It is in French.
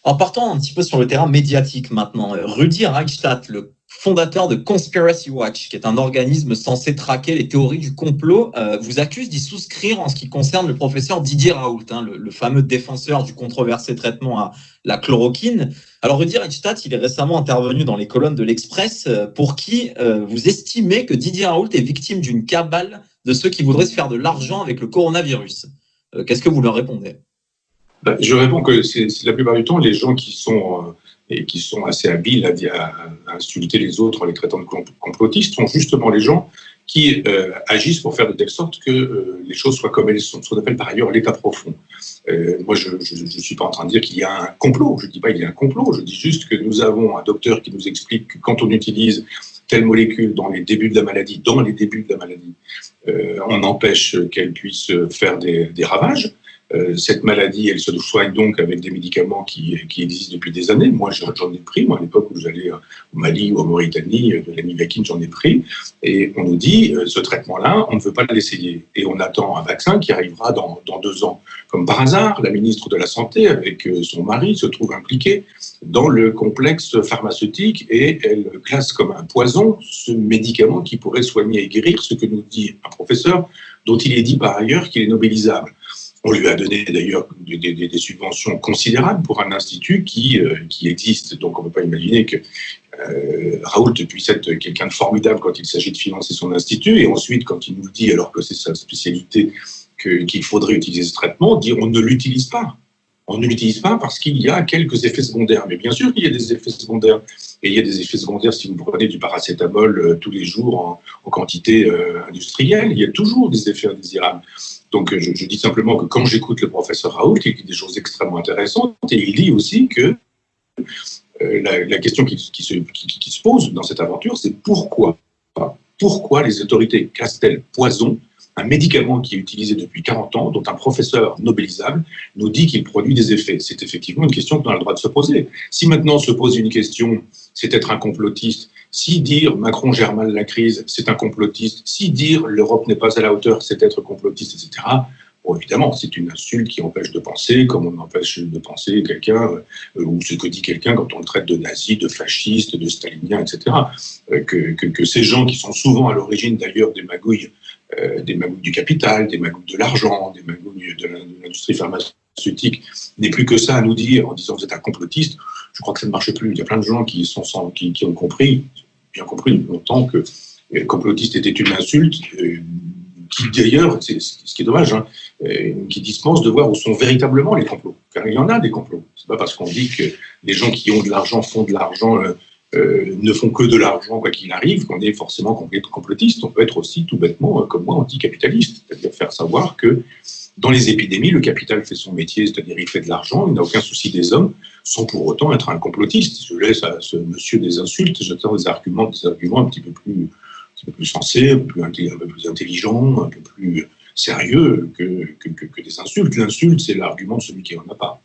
En partant un petit peu sur le terrain médiatique maintenant, Rudi Reichstadt, le fondateur de Conspiracy Watch, qui est un organisme censé traquer les théories du complot, vous accuse d'y souscrire en ce qui concerne le professeur Didier Raoult, le fameux défenseur du controversé traitement à la chloroquine. Alors Rudi Reichstadt, il est récemment intervenu dans les colonnes de l'Express, pour qui vous estimez que Didier Raoult est victime d'une cabale de ceux qui voudraient se faire de l'argent avec le coronavirus. Qu'est-ce que vous leur répondez ? Je réponds que c'est la plupart du temps les gens qui sont assez habiles à insulter les autres en les traitant de complotistes sont justement les gens qui agissent pour faire de telle sorte que les choses soient comme elles sont, ce qu'on appelle par ailleurs l'état profond. Moi, je ne suis pas en train de dire qu'il y a un complot, je ne dis pas qu'il y a un complot, je dis juste que nous avons un docteur qui nous explique que quand on utilise telle molécule dans les débuts de la maladie, on empêche qu'elle puisse faire des ravages. Cette maladie, elle se soigne donc avec des médicaments qui existent depuis des années. Moi, j'en ai pris. Moi, à l'époque où j'allais au Mali ou en Mauritanie, de la Mivacine, j'en ai pris. Et on nous dit, ce traitement-là, on ne veut pas l'essayer. Et on attend un vaccin qui arrivera dans 2 ans. Comme par hasard, la ministre de la Santé, avec son mari, se trouve impliquée dans le complexe pharmaceutique et elle classe comme un poison ce médicament qui pourrait soigner et guérir, ce que nous dit un professeur dont il est dit par ailleurs qu'il est nobélisable. On lui a donné d'ailleurs des subventions considérables pour un institut qui existe. Donc on ne peut pas imaginer que Raoult puisse être quelqu'un de formidable quand il s'agit de financer son institut. Et ensuite, quand il nous dit, alors que c'est sa spécialité, qu'il faudrait utiliser ce traitement, dire on ne l'utilise pas. On ne l'utilise pas parce qu'il y a quelques effets secondaires. Mais bien sûr qu'il y a des effets secondaires. Et il y a des effets secondaires si vous prenez du paracétamol tous les jours en quantité industrielle. Il y a toujours des effets indésirables. Donc je dis simplement que quand j'écoute le professeur Raoult, il dit des choses extrêmement intéressantes. Et il dit aussi que la question qui se pose dans cette aventure, c'est pourquoi les autorités cassent-elles poison un médicament qui est utilisé depuis 40 ans, dont un professeur nobélisable nous dit qu'il produit des effets. C'est effectivement une question qu'on a le droit de se poser. Si maintenant se pose une question, c'est être un complotiste. Si dire Macron gère mal la crise, c'est un complotiste. Si dire l'Europe n'est pas à la hauteur, c'est être complotiste, etc. Bon, évidemment, c'est une insulte qui empêche de penser, comme on empêche de penser quelqu'un, ou ce que dit quelqu'un quand on le traite de nazi, de fasciste, de stalinien, etc. Que ces gens qui sont souvent à l'origine d'ailleurs des magouilles du capital, des magouilles de l'argent, des magouilles de l'industrie pharmaceutique, n'aient plus que ça à nous dire en disant vous êtes un complotiste, je crois que ça ne marche plus. Il y a plein de gens qui ont compris, bien compris depuis longtemps que complotiste était une insulte, qui d'ailleurs, c'est ce qui est dommage, qui dispense de voir où sont véritablement les complots. Car il y en a des complots. C'est pas parce qu'on dit que les gens qui ont de l'argent font de l'argent, ne font que de l'argent quoi qu'il arrive, qu'on est forcément complotiste. On peut être aussi tout bêtement, comme moi, anticapitaliste. C'est-à-dire faire savoir que dans les épidémies, le capital fait son métier, c'est-à-dire il fait de l'argent, il n'a aucun souci des hommes, sans pour autant être un complotiste. Je laisse à ce monsieur des insultes, j'attends des arguments un petit peu plus sensés, un peu plus intelligents, un peu plus sérieux que des insultes. L'insulte, c'est l'argument de celui qui n'en a pas.